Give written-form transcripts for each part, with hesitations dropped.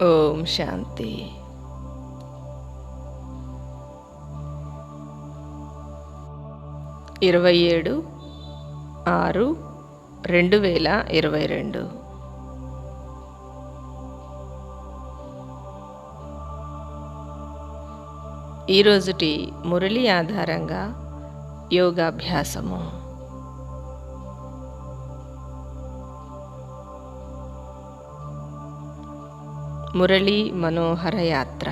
ఓం శాంతి. 27/6/2022. ఈరోజుటి మురళి ఆధారంగా యోగాభ్యాసము. మురళి మనోహర యాత్ర.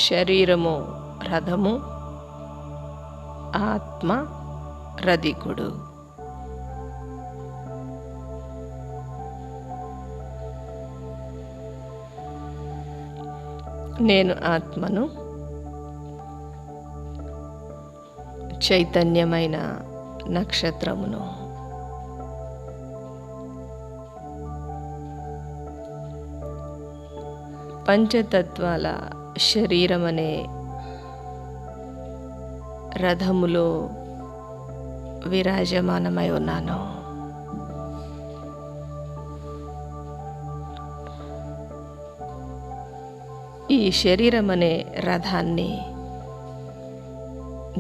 శరీరము రథము, ఆత్మ రధికుడు. నేను ఆత్మను, చైతన్యమైన నక్షత్రమును. పంచతత్వాల శరీరమనే రథములో విరాజమానమై ఉన్నాను. ఈ శరీరమనే రథాన్ని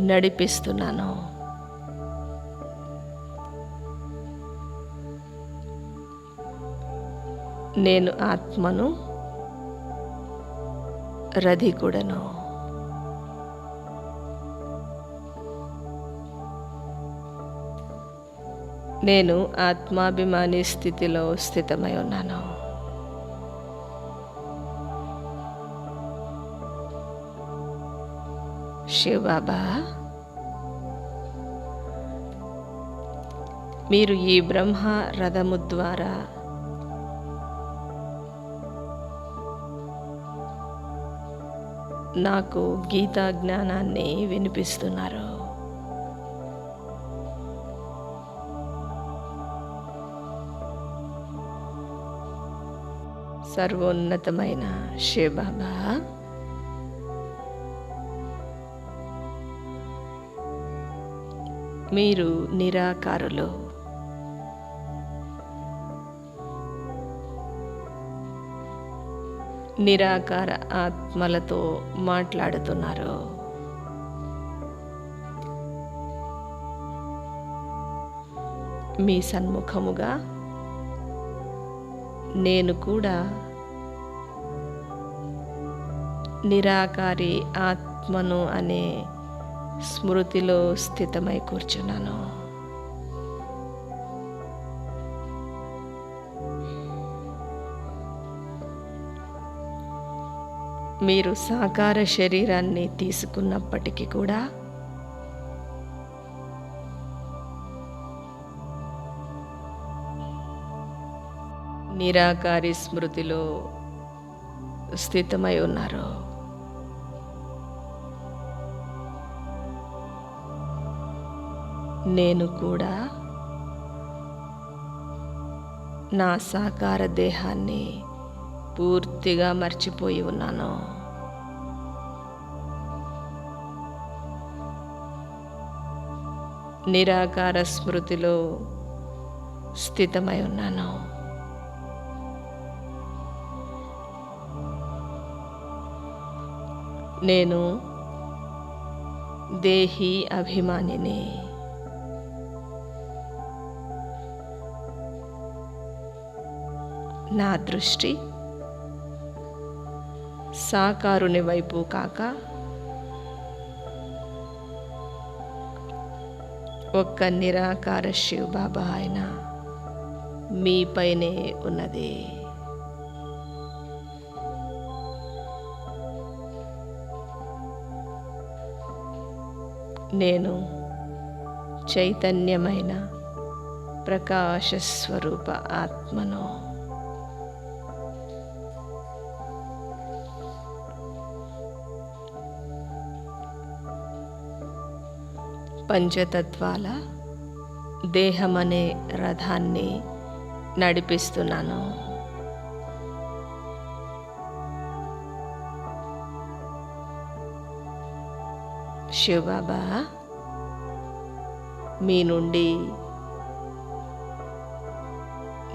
నడిపిస్తున్నాను. నేను ఆత్మను, రధికుడను. నేను ఆత్మాభిమాని స్థితిలో స్థితమై ఉన్నాను. శివబాబా, మీరు ఈ బ్రహ్మ రథము ద్వారా నాకు గీతా జ్ఞానాన్ని వినిపిస్తున్నారు. సర్వోన్నతమైన శివబాబా, మీరు నిరాకారులు. నిరాకార ఆత్మలతో మాట్లాడుతున్నారు. మీ సన్ముఖముగా నేను కూడా నిరాకారి ఆత్మను అనే స్మృతిలో స్థితమై కూర్చున్నాను. మీరు సాకార శరీరాన్ని తీసుకున్నప్పటికీ కూడా నిరాకారి స్మృతిలో స్థితమై ఉన్నారు. నేను కూడా నా సాకార దేహాన్ని పూర్తిగా మర్చిపోయి ఉన్నాను. నిరాకార స్మృతిలో స్థితమై ఉన్నాను. నేను దేహీ అభిమానిని. నా దృష్టి సాకారుని వైపు కాక ఒక్క నిరాకార శివ్ బాబా అయిన మీపైనే ఉన్నది. నేను చైతన్యమైన ప్రకాశ స్వరూప ఆత్మను. పంచతత్వాల దేహమనే రథాన్ని నడిపిస్తున్నాను. శివబాబా, మీ నుండి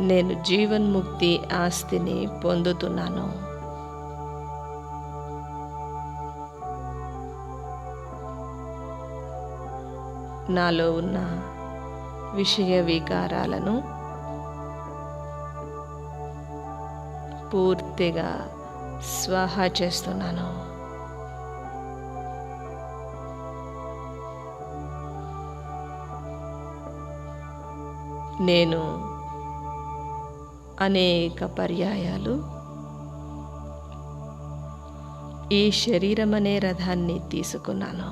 నేను జీవన్ముక్తి ఆస్తిని పొందుతున్నాను. నాలో ఉన్న విషయ వికారాలను పూర్తిగా స్వాహా చేస్తున్నాను. నేను అనేక పర్యాయాలు ఈ శరీరమనే రథాన్ని తీసుకున్నాను.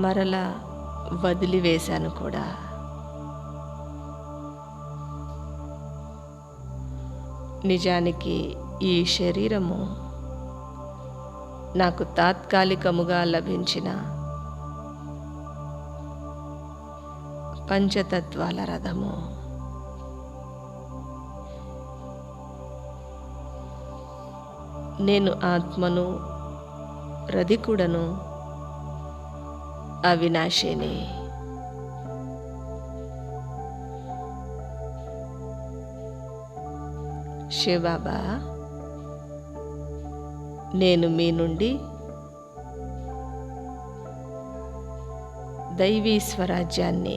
మరలా వదిలివేశాను కూడా. నిజానికి ఈ శరీరము నాకు తాత్కాలికముగా లభించిన పంచతత్వాల రథము. నేను ఆత్మను, రధికుడను, అవినాశిని. శివబాబా, నేను మీ నుండి దైవీ స్వరాజ్యాన్ని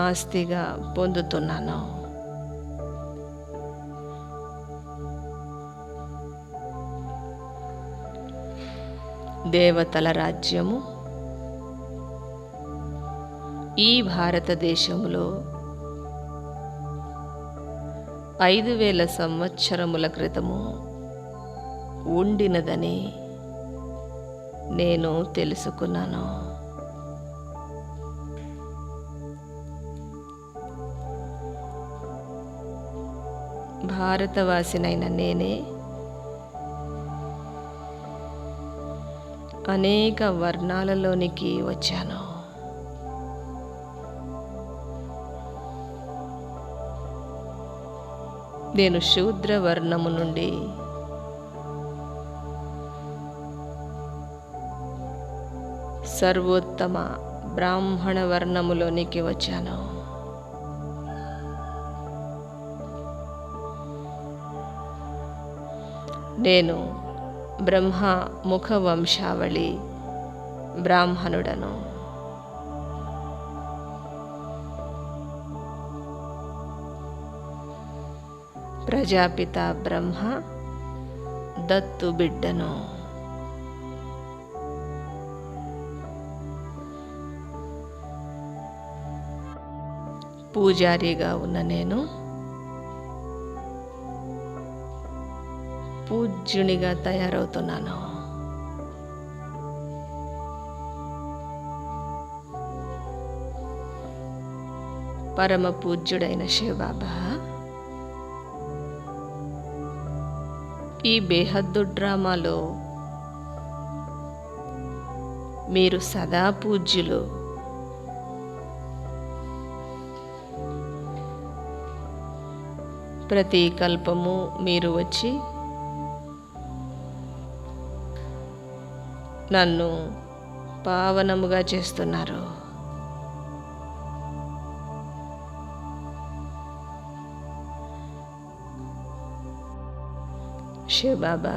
ఆస్తిగా పొందుతున్నాను. దేవతల రాజ్యము ఈ భారతదేశంలో 5000 సంవత్సరముల క్రితము ఉండినదని నేను తెలుసుకున్నాను. భారతవాసినైన నేనే అనేక వర్ణాలలోనికి వచ్చాను. నేను శూద్ర వర్ణము నుండి సర్వోత్తమ బ్రాహ్మణ వర్ణములోనికి వచ్చాను. నేను బ్రహ్మ ముఖ వంశావళి బ్రాహ్మణుడను. ప్రజాపిత బ్రహ్మ దత్తు బిడ్డను. పూజారిగా ఉన్న నేను పూజ్యునిగా తయారవుతున్నాను. పరమ పూజ్యుడైన శివబాబా, ఈ బేహద్దు డ్రామాలో మీరు సదా పూజ్యులు. ప్రతి కల్పము మీరు వచ్చి నన్ను పావనముగా చేస్తున్నారు. శివబాబా,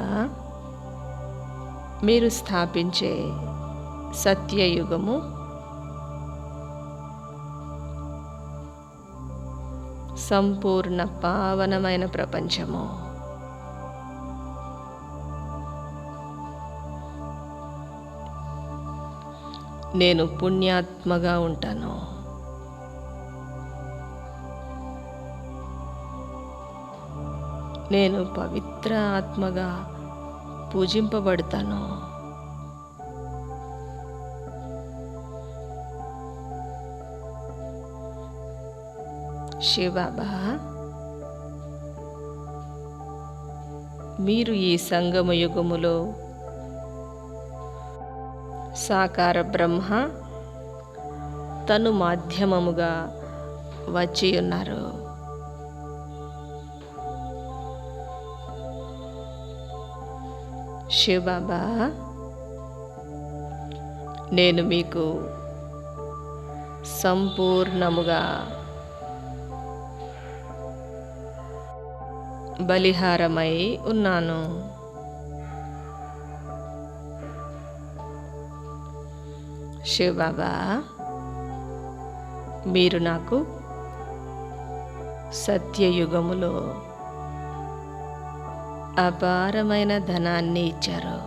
మీరు స్థాపించే సత్యయుగము సంపూర్ణ పావనమైన ప్రపంచము. నేను పుణ్యాత్మగా ఉంటాను. నేను పవిత్ర ఆత్మగా పూజింపబడతాను. శివబాబా, మీరు ఈ సంగమ యుగములో సాకార బ్రహ్మ తను మాధ్యమముగా వచ్చి ఉన్నారు. శివబాబా, నేను మీకు సంపూర్ణముగా బలిహారమై ఉన్నాను. శివబాబా, మీరు నాకు సత్యయుగములో అపారమైన ధనాన్ని ఇచ్చారు.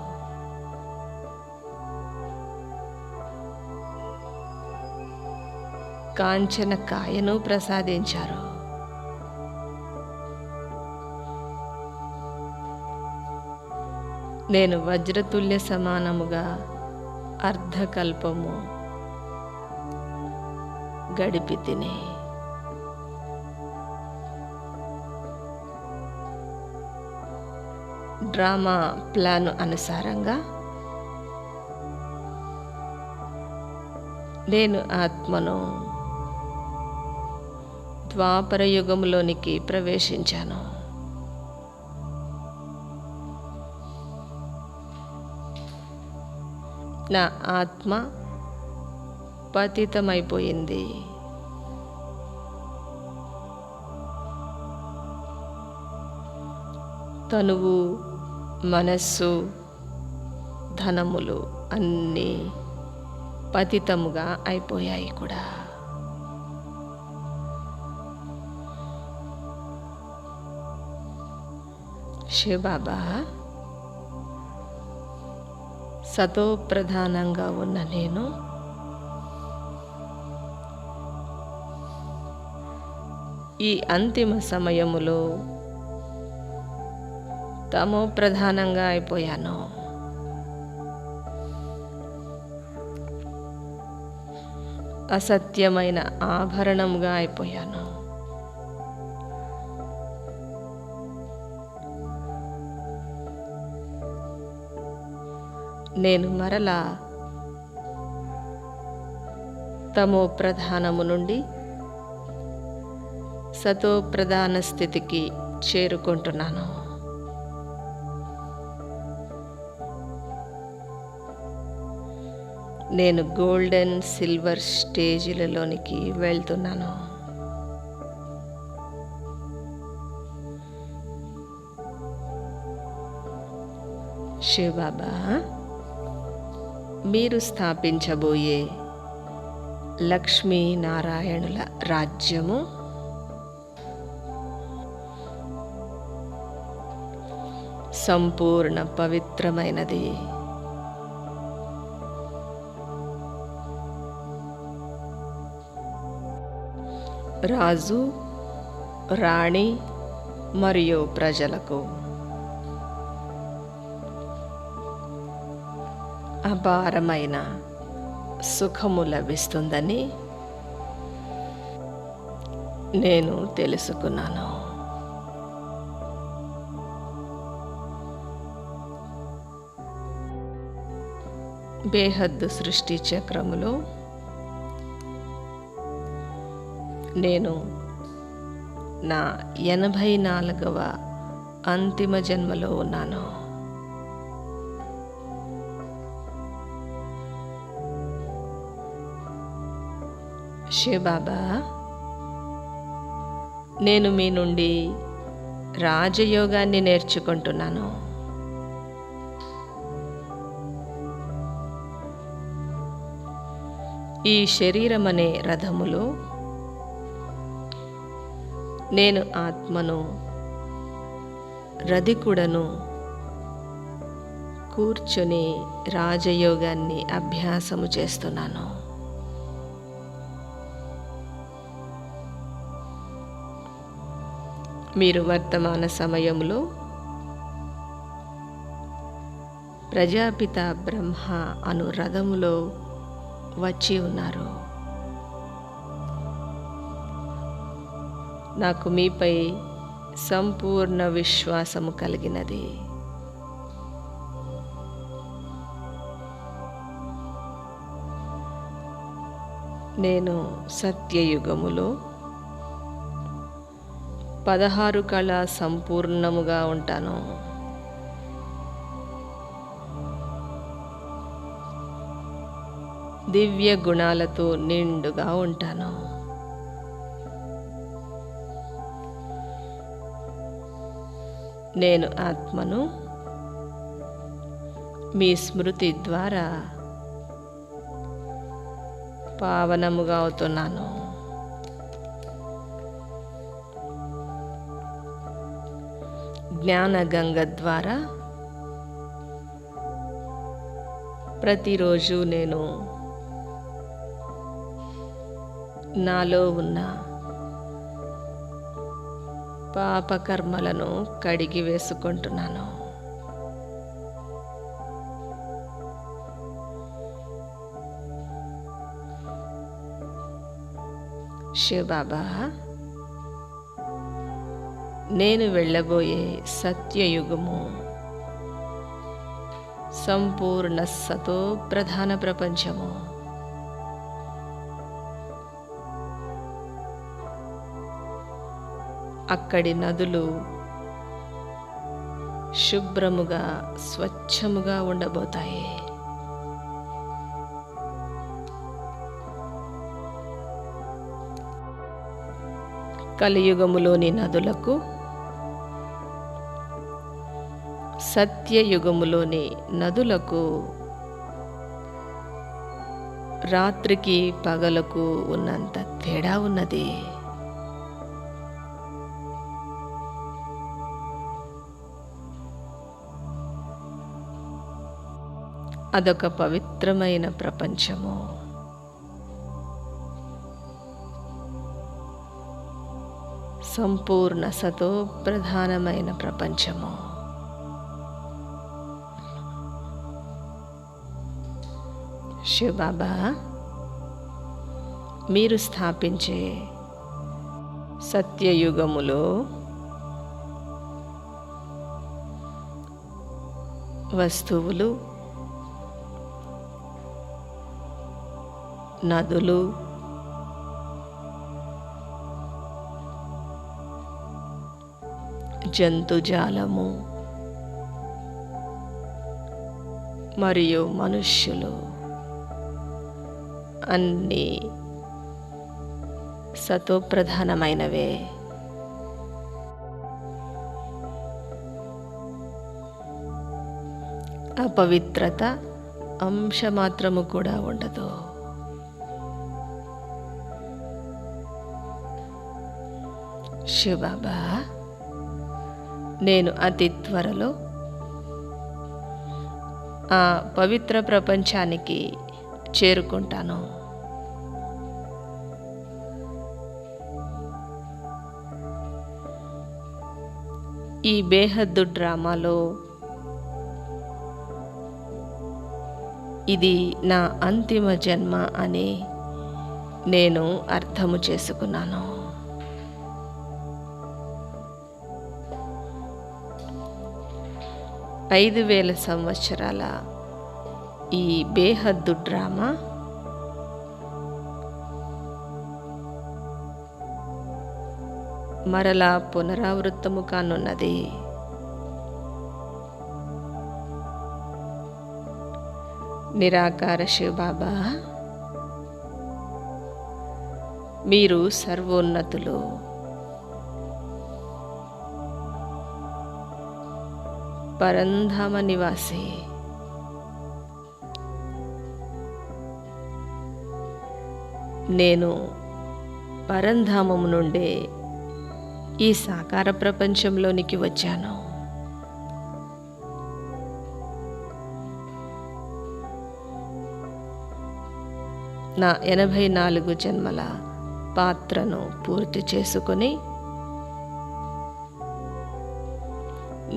కాంచన కాయను ప్రసాదించారు. నేను వజ్రతుల్య సమానముగా అర్ధకల్పము గడిపి తిని డ్రామా ప్లాన్ అనుసారంగా నేను ఆత్మను ద్వాపర యుగంలోనికి ప్రవేశించాను. నా ఆత్మ పతితమైపోయింది. తనువు, మనస్సు, ధనములు అన్నీ పతితముగా అయిపోయాయి కూడా. శివబాబా, సతో ప్రధానంగా ఉన్న నేను ఈ అంతిమ సమయములో తమో ప్రధానంగా అయిపోయాను. అసత్యమైన ఆభరణంగా అయిపోయాను. నేను మరలా తమో ప్రధానము నుండి సతో ప్రధాన స్థితికి చేరుకుంటున్నాను. నేను గోల్డెన్, సిల్వర్ స్టేజీలలోనికి వెళ్తున్నాను. శివబాబా, మీరు స్థాపించబోయే లక్ష్మీనారాయణుల రాజ్యము సంపూర్ణ పవిత్రమైనది. రాజు, రాణి మరియు ప్రజలకు అపారమైన సుఖము లభిస్తుందని నేను తెలుసుకున్నాను. బేహద్దు సృష్టి చక్రములో నేను నా 84వ అంతిమ జన్మలో ఉన్నాను. శివబాబా, నేను మీ నుండి రాజయోగాన్ని నేర్చుకుంటున్నాను. ఈ శరీరం అనే రథములో నేను ఆత్మను, రధికుడను కూర్చొని రాజయోగాన్ని అభ్యాసము చేస్తున్నాను. మీరు వర్తమాన సమయంలో ప్రజాపిత బ్రహ్మ అను రథములో వచ్చి ఉన్నారు. నాకు మీపై సంపూర్ణ విశ్వాసము కలిగినది. నేను సత్యయుగములో 16 కళ సంపూర్ణముగా ఉంటాను. దివ్య గుణాలతో నిండుగా ఉంటాను. నేను ఆత్మను మీ స్మృతి ద్వారా పావనముగా అవుతున్నాను. జ్ఞానగంగ ద్వారా ప్రతిరోజు నేను నాలో ఉన్న పాపకర్మలను కడిగి వేసుకుంటున్నాను. శివబాబా, నేను వెళ్ళబోయే సత్యయుగము సంపూర్ణ సతో ప్రధాన ప్రపంచము. అక్కడి నదులు శుభ్రముగా స్వచ్ఛముగా ఉండబోతాయి. కలియుగములోని నదులకు సత్యయుగములోని నదులకు రాత్రికి పగలకు ఉన్నంత తేడా ఉన్నది. అదొక పవిత్రమైన ప్రపంచము. సంపూర్ణ సతో ప్రధానమైన ప్రపంచము. శివబాబా, మీరు స్థాపించే సత్యయుగములో వస్తువులు, నదులు, జంతుజాలము మరియు మనుష్యులు అన్నీ సతోప్రధానమైనవే. అపవిత్రత అంశమాత్రము కూడా ఉండదు. శివబాబా, నేను అతి త్వరలో ఆ పవిత్ర ప్రపంచానికి చేరుకుంటాను. ఈ బేహద్దు డ్రామాలో ఇది నా అంతిమ జన్మ అని నేను అర్థము చేసుకున్నాను. ఐదు 5000 సంవత్సరాల ఈ బేహద్దు డ్రామా మరలా పునరావృత్తము కానున్నది. నిరాకార శివబాబా, మీరు సర్వోన్నతులు. పరంధామ నివాసి. నేను పరంధామము నుండే ఈ సాకార ప్రపంచంలోనికి వచ్చాను. నా 84 జన్మల పాత్రను పూర్తి చేసుకొని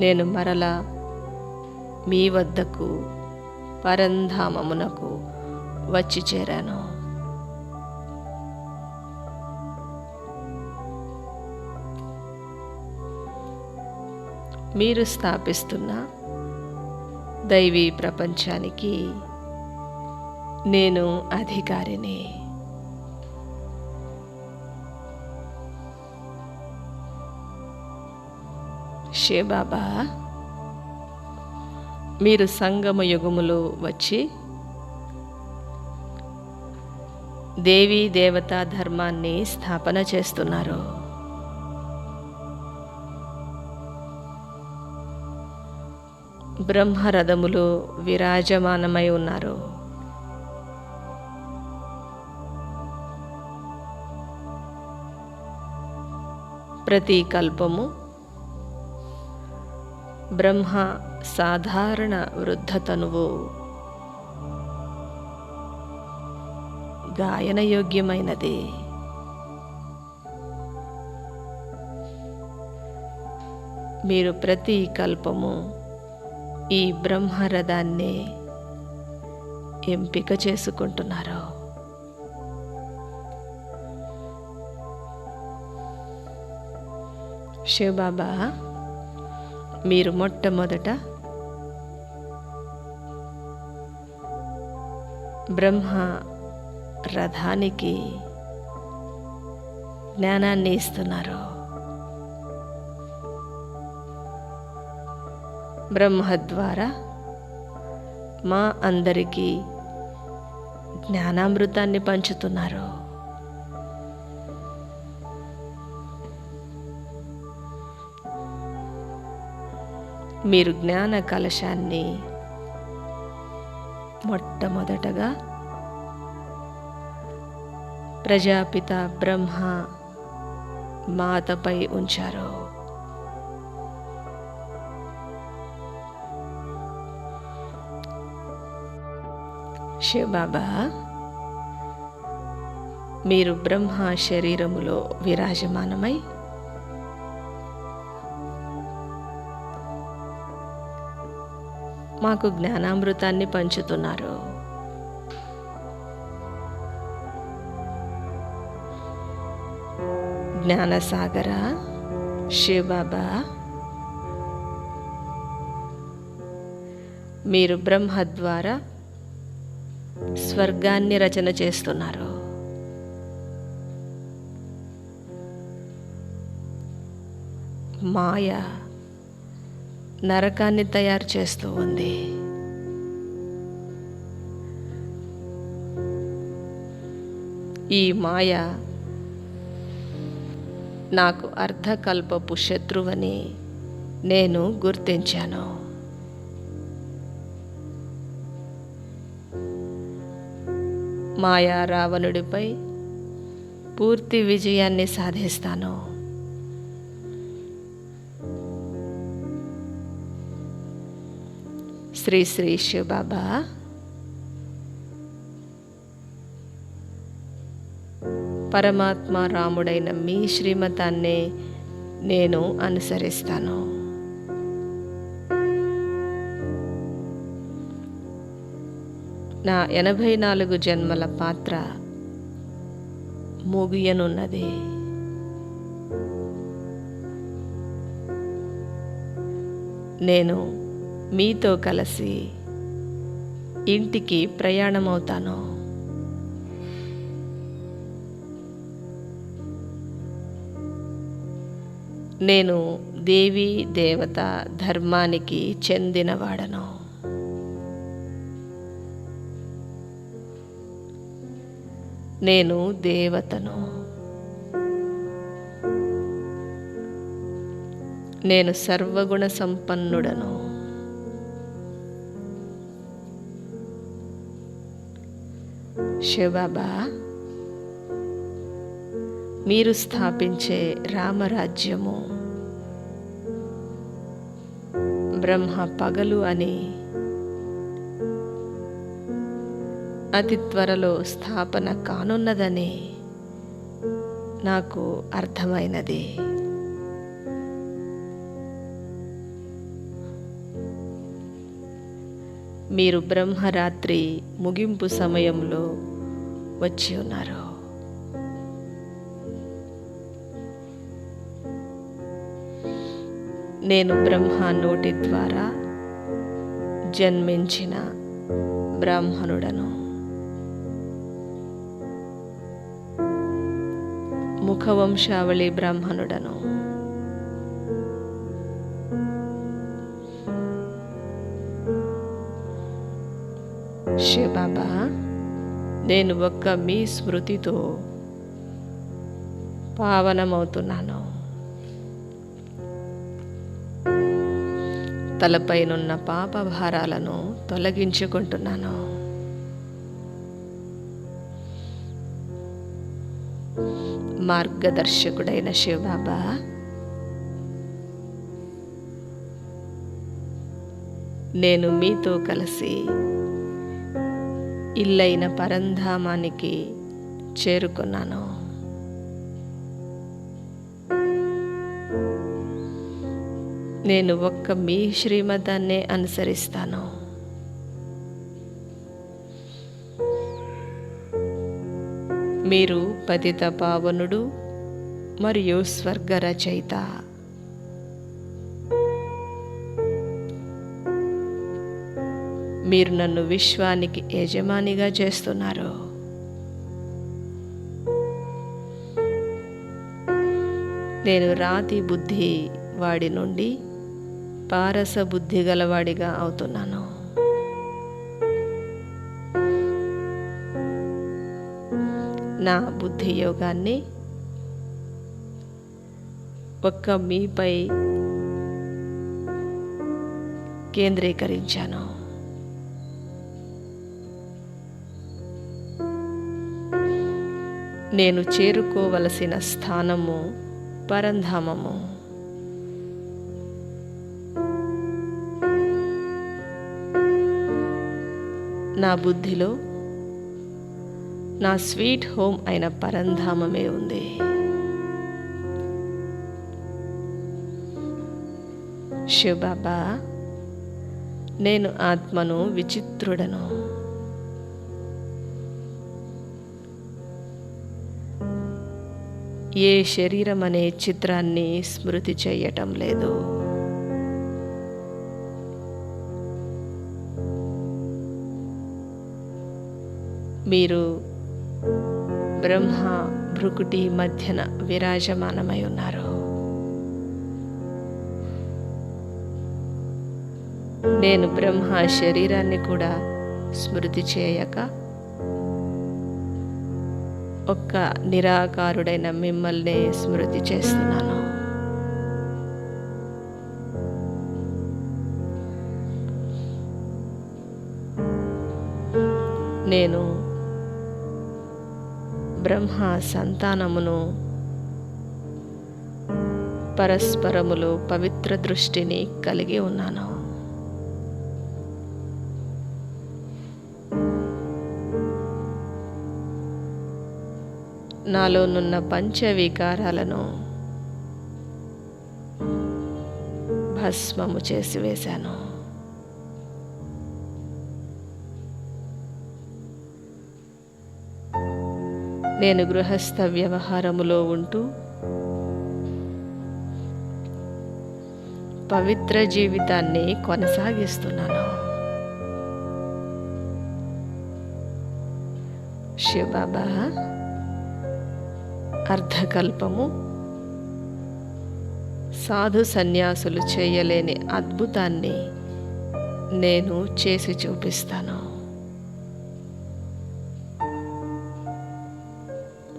నేను మరలా మీ వద్దకు పరంధామమునకు వచ్చి చేరాను. మీరు స్థాపిస్తున్న దైవీ ప్రపంచానికి నేను అధికారిని. శివబాబా, మీరు సంగమ యుగములో వచ్చి దేవీ దేవతా ధర్మాన్ని స్థాపన చేస్తున్నారు. బ్రహ్మరథములు విరాజమానమై ఉన్నారు. ప్రతి కల్పము బ్రహ్మ సాధారణ వృద్ధ తనువు గాయనయోగ్యమైనది. మీరు ప్రతి కల్పము ఈ బ్రహ్మరథాన్ని ఎంపిక చేసుకుంటున్నారు. శివబాబా, మీరు మొట్టమొదట బ్రహ్మ రథానికి జ్ఞానాన్ని ఇస్తున్నారు. బ్రహ్మ ద్వారా మా అందరికీ జ్ఞానామృతాన్ని పంచుతున్నారు. మీరు జ్ఞాన కలశాన్ని మొట్టమొదటగా ప్రజాపిత బ్రహ్మ మాతపై ఉంచారు. శివబాబా, మీరు బ్రహ్మ శరీరములో విరాజమానమై మాకు జ్ఞానామృతాన్ని పంచుతున్నారు. జ్ఞానసాగర శివబాబా, మీరు బ్రహ్మ ద్వారా స్వర్గాన్ని రచన చేస్తున్నారు. మాయ నరకాన్ని తయారు చేస్తూ ఉంది. ఈ మాయ నాకు అర్ధకల్పపు శత్రువని నేను గుర్తించాను. మాయా రావణుడిపై పూర్తి విజయాన్ని సాధిస్తాను. శ్రీ శ్రీ శివబాబా, పరమాత్మ రాముడైన మీ శ్రీమతాన్నే నేను అనుసరిస్తాను. నా 84 జన్మల పాత్ర ముగియనున్నది. నేను మీతో కలిసి ఇంటికి ప్రయాణమవుతాను. నేను దేవీ దేవత ధర్మానికి చెందినవాడను. నేను దేవతను. నేను సర్వగుణ సంపన్నుడను. శివబాబా, మీరు స్థాపించే రామరాజ్యము బ్రహ్మ పగలు అని అతి త్వరలో స్థాపన కానున్నదని నాకు అర్థమైనది. మీరు బ్రహ్మరాత్రి ముగింపు సమయంలో వచ్చి ఉన్నారు. నేను బ్రహ్మ నోటి ద్వారా జన్మించిన బ్రాహ్మణుడను. ముఖవంశావళి బ్రాహ్మణుడను. శివబాబా, నేను ఒక్క మీ స్మృతితో పావనమవుతున్నాను. తలపైనున్న పాప భారాలను తొలగించుకుంటున్నాను. మార్గదర్శకుడైన శివబాబా, నేను మీతో కలిసి ఇల్లైన పరంధామానికి చేరుకున్నాను. నేను ఒక్క మీ శ్రీమతాన్నే అనుసరిస్తాను. మీరు పతిత పావనుడు మరియు స్వర్గ రచయిత. మీరు నన్ను విశ్వానికి యజమానిగా చేస్తున్నారు. నేను రాతి బుద్ధి వాడి నుండి పారస బుద్ధి గలవాడిగా అవుతున్నాను. నా బుద్ధి యోగాన్ని ఒక్క మీపై కేంద్రీకరించాను. నేను చేరుకోవలసిన స్థానము పరంధామము. నా బుద్ధిలో నా స్వీట్ హోమ్ అయిన పరంధామమే ఉంది. శివబాబా, నేను ఆత్మను విచిత్రుడను. ఏ శరీరం అనే చిత్రాన్ని స్మృతి చేయటం లేదు. మీరు బ్రహ్మ భృకుటి మధ్యన విరాజమానమై ఉన్నారు. నేను బ్రహ్మ శరీరాన్ని కూడా స్మృతి చేయక ఒక్క నిరాకారుడైన మిమ్మల్ని స్మృతి చేస్తున్నాను. నేను బ్రహ్మ సంతానమును పరస్పరములో పవిత్ర దృష్టిని కలిగి ఉన్నాను. నాలోనున్న పంచవికారాలను భస్మము చేసివేశాను. నేను గృహస్థ వ్యవహారములో ఉంటూ పవిత్ర జీవితాన్ని కొనసాగిస్తున్నాను. శివబాబా, అర్ధకల్పము సాధు సన్యాసులు చేయలేని అద్భుతాన్ని నేను చేసి చూపిస్తాను.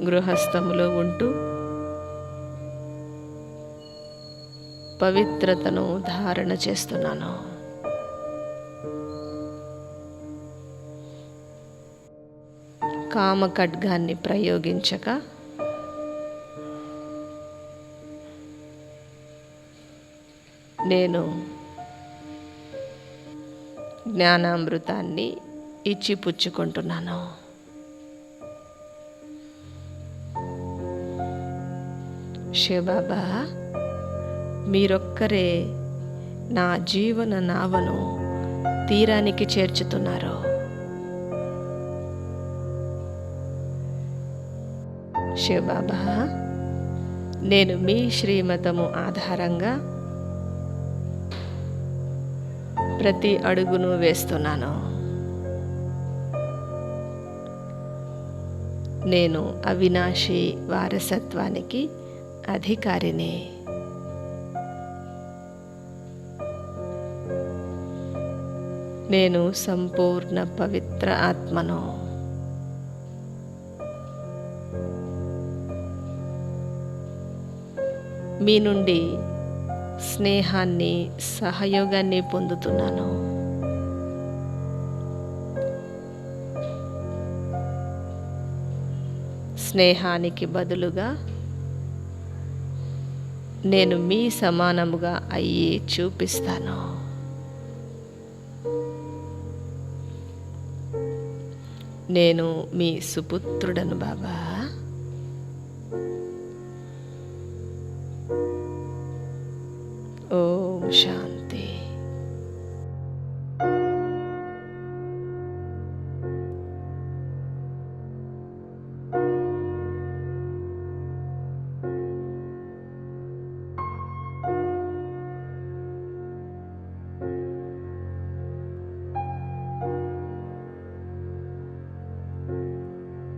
గృహస్థములో ఉంటూ పవిత్రతను ధారణ చేస్తున్నాను. కామ ఖడ్గాన్ని ప్రయోగించక నేను జ్ఞానామృతాన్ని ఇచ్చిపుచ్చుకుంటున్నాను. శివబాబా, మీరొక్కరే నా జీవన నావను తీరానికి చేర్చుతున్నారు. శివబాబా, నేను మీ శ్రీమతము ఆధారంగా ప్రతి అడుగును వేస్తున్నాను. నేను అవినాశి వారసత్వానికి అధికారిని. నేను సంపూర్ణ పవిత్ర ఆత్మను. మీ నుండి స్నేహాన్ని, సహయోగాన్ని పొందుతున్నాను. స్నేహానికి బదులుగా నేను మీ సమానముగా అయ్యి చూపిస్తాను. నేను మీ సుపుత్రుడను బాబా.